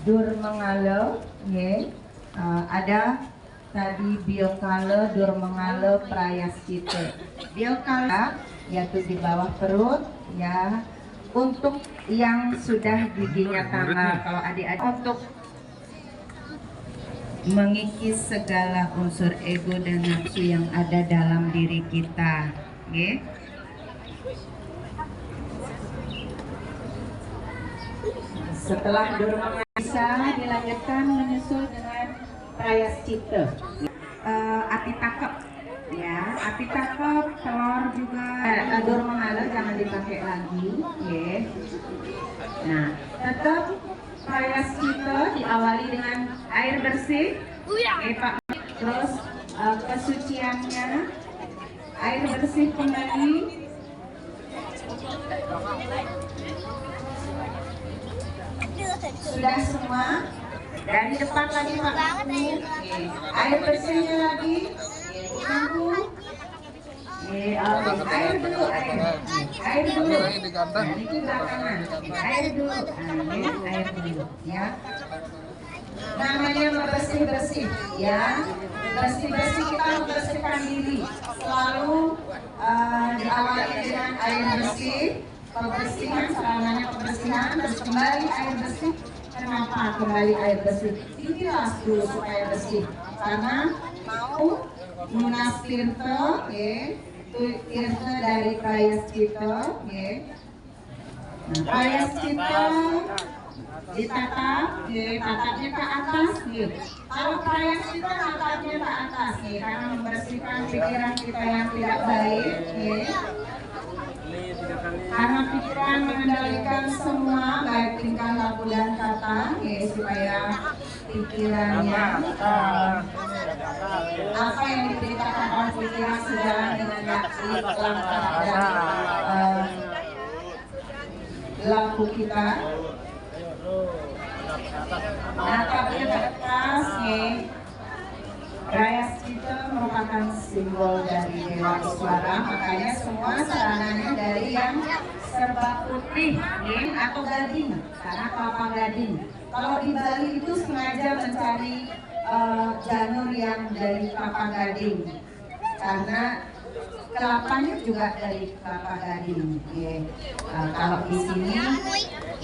Durmengale, ada tadi Biokale, Durmengale, Prayaschita. Biokale yaitu di bawah perut, ya, untuk yang sudah giginya tanggal. Kalau adik-adik untuk mengikis segala unsur ego dan nafsu yang ada dalam diri kita, Setelah Durmengale bisa dilanjutkan menyusul dengan Prayaschita, api takep, ya, api takep, telur juga. Durmengale jangan dipakai lagi, Nah, tetap Prayaschita diawali dengan air bersih, Pak. Terus kesuciannya, air bersih kembali. Sudah semua. Dari depan lagi Pak. Air bersihnya lagi. Air dulu, air dulu. Itu belakangan. Air dulu, air dulu, ya. Namanya bersih-bersih, ya. Bersih-bersih, kita membersihkan diri. Selalu diawali dengan air bersih. Kebersihan, selamanya kebersihan, terus kembali air bersih. Kenapa kembali air bersih? Inilah dulu supaya bersih, karena mau Munas Tirta, Tirta dari Prayaschita, Nah, Prayaschita ditatap, tatapnya ke atas, Kalau Prayaschita tatapnya ke atas, karena membersihkan pikiran kita yang tidak baik, Karena pikiran mengendalikan semua, baik tingkah laku dan kata, supaya pikirannya apa yang diberitakan oleh pikiran sejalan dengan langkah dan laku kita. Natapnya ke atas, Prayaschita merupakan simbol dari Dewa Iswara, makanya semua sarananya dari yang serba putih, atau gading, karena kelapa gading. Kalau di Bali itu sengaja mencari janur yang dari kelapa gading, karena kelapanya juga dari kelapa gading. Kalau di sini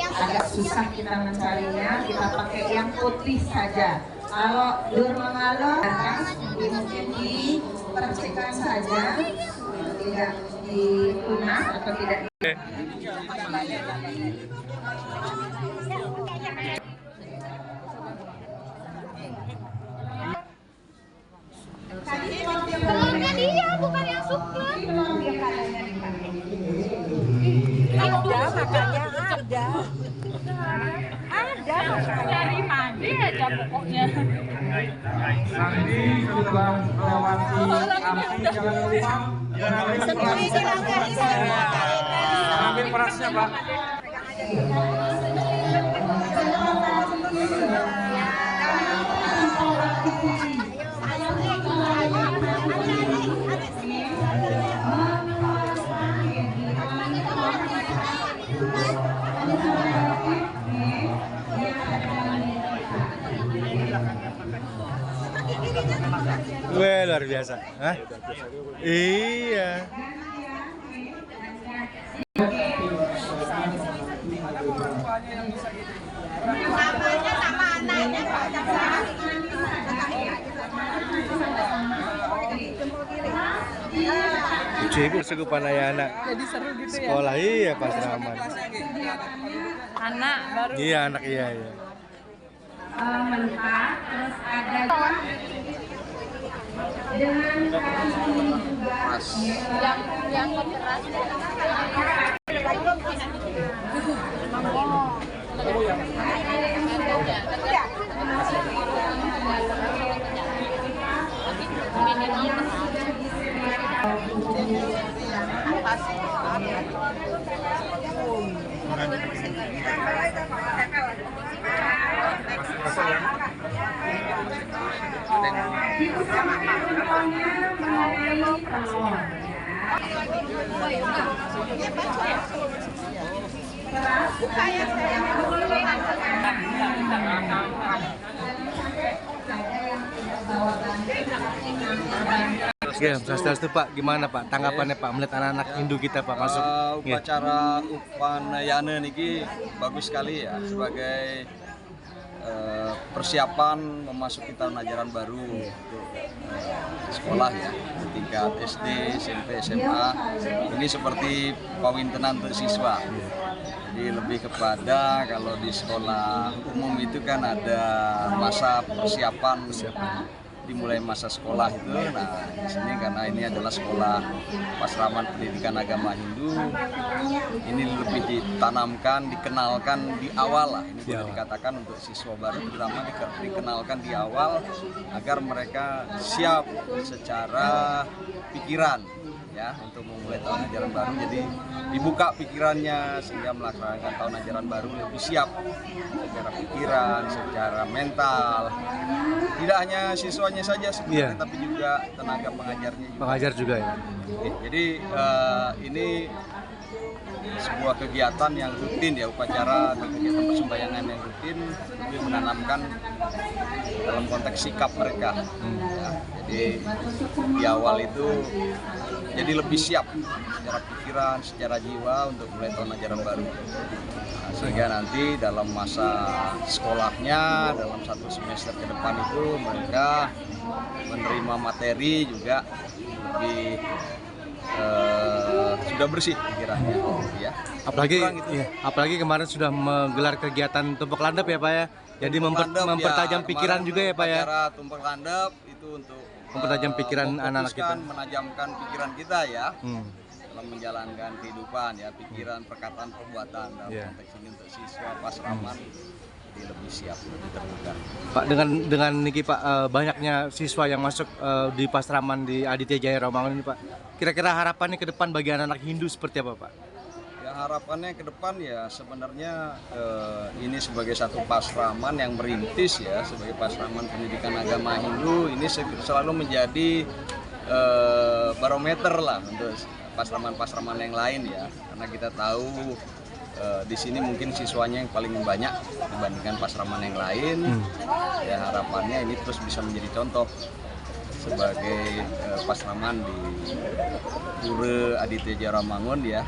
agak susah kita mencarinya, kita pakai yang putih saja. Kalau Durmengale mungkin dipercikan saja, tidak ditunas atau tidak. Telurnya dia, bukan yang suka. Ada, makanya ada. Ada, dari mandi aja pokoknya. Nanti setelah melewati api jangan lupa ambil perasnya Pak. Wah, luar biasa. Hah? Iya. Sama anaknya Ibu segupan ayah anak. Jadi seru gitu ya. Sekolah iya pas raman. Anak baru. Iya anak iya. Melihat, terus ada dengan kaki juga yang keras. Diutamakan contohnya mengenai telur. Keras, Oke, Om Swastiastu Pak, gimana Pak tanggapannya Pak melihat anak-anak Hindu kita Pak masuk? Nggih. Upacara Upanayana niki bagus sekali ya sebagai persiapan memasuki tahun ajaran baru untuk sekolah ya, tingkat SD, SMP, SMA. Ini seperti pawintenan untuk siswa. Jadi lebih kepada kalau di sekolah umum itu kan ada masa persiapan. Dimulai masa sekolah itu, nah di sini karena ini adalah sekolah Pasraman Pendidikan Agama Hindu, ini lebih ditanamkan, dikenalkan di awal lah, ini boleh dikatakan untuk siswa baru terutama dikenalkan di awal agar mereka siap secara pikiran ya untuk memulai tahun ajaran baru. Jadi dibuka pikirannya sehingga melaksanakan tahun ajaran baru lebih siap secara pikiran, secara mental. Tidak hanya siswanya saja sebenarnya, tapi juga tenaga pengajarnya juga. Pengajar juga ya. Jadi ini sebuah kegiatan yang rutin ya, upacara atau kegiatan persembahyangan yang rutin lebih menanamkan dalam konteks sikap mereka. Ya, jadi di awal itu jadi lebih siap secara pikiran, secara jiwa untuk mulai tahun ajaran baru. Nah, sehingga nanti dalam masa sekolahnya, dalam 1 semester ke depan itu mereka menerima materi juga lebih sudah bersih pikirannya ya. Apalagi kemarin sudah menggelar kegiatan tumpuk landep ya Pak ya. Jadi mempertajam pikiran juga ya Pak ya. Tumpuk landep itu untuk mempertajam pikiran anak-anak kita, menajamkan pikiran kita ya dalam menjalankan kehidupan ya, pikiran, perkataan, perbuatan dalam konteks ini untuk siswa Pasraman jadi lebih siap, lebih terbuka. Pak, dengan niki Pak banyaknya siswa yang masuk di Pasraman di Aditya Jaya Rawamangun ini Pak, kira-kira harapannya ke depan bagi anak-anak Hindu seperti apa Pak? Ya harapannya ke depan ya sebenarnya ini sebagai satu pasraman yang merintis ya, sebagai pasraman pendidikan agama Hindu ini selalu menjadi barometer lah untuk pasraman-pasraman yang lain ya, karena kita tahu di sini mungkin siswanya yang paling banyak dibandingkan pasraman yang lain. Ya harapannya ini terus bisa menjadi contoh sebagai pasraman di Pura Aditya Jaya Rawamangun ya,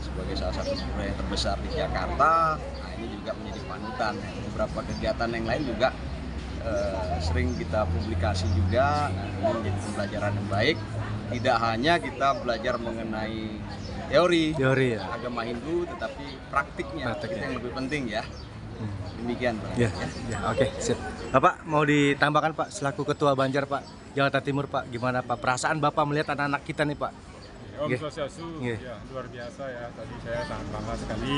sebagai salah satu pura yang terbesar di Jakarta. Nah ini juga menjadi panutan. Beberapa kegiatan yang lain juga sering kita publikasi juga. Nah, ini menjadi pembelajaran yang baik. Tidak hanya kita belajar mengenai teori ya, agama Hindu, tetapi praktiknya itu yang lebih penting ya. Demikian Pak. Ya, oke, sip. Bapak mau ditambahkan Pak selaku Ketua Banjar Pak Jakarta Timur Pak, gimana Pak perasaan Bapak melihat anak-anak kita nih Pak? Om Swastiastu, ya luar biasa ya. Tadi saya sangat bangga sekali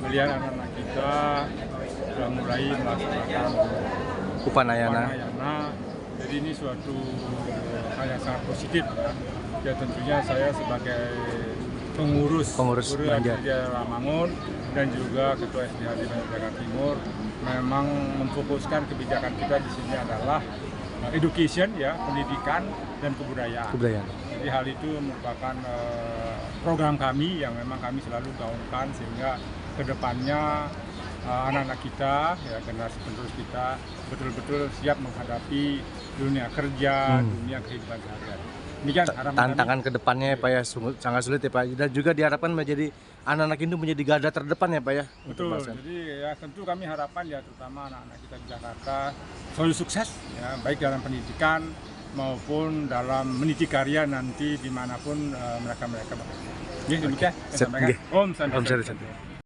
melihat anak-anak kita sudah mulai melaksanakan Upanayana. Jadi ini suatu hal yang sangat positif ya. Ya tentunya saya sebagai pengurus Banjar Jaya Rawamangun dan juga Ketua SDHD Jakarta Timur memang memfokuskan kebijakan kita di sini adalah education ya, pendidikan dan kebudayaan. Jadi hal itu merupakan program kami yang memang kami selalu gaungkan sehingga kedepannya anak-anak kita ya, generasi penerus kita betul-betul siap menghadapi dunia kerja, dunia kehidupan sehari-hari. Demikian tantangan kedepannya Pak ya, sangat sulit ya Pak, dan juga diharapkan menjadi anak-anak Hindu menjadi garda terdepan ya Pak ya. Betul, jadi ya tentu kami harapan ya terutama anak-anak kita di Jakarta selalu sukses ya, baik dalam pendidikan maupun dalam meniti karya nanti dimanapun mereka berada. Demikian saya sampaikan. Om Swastiastu.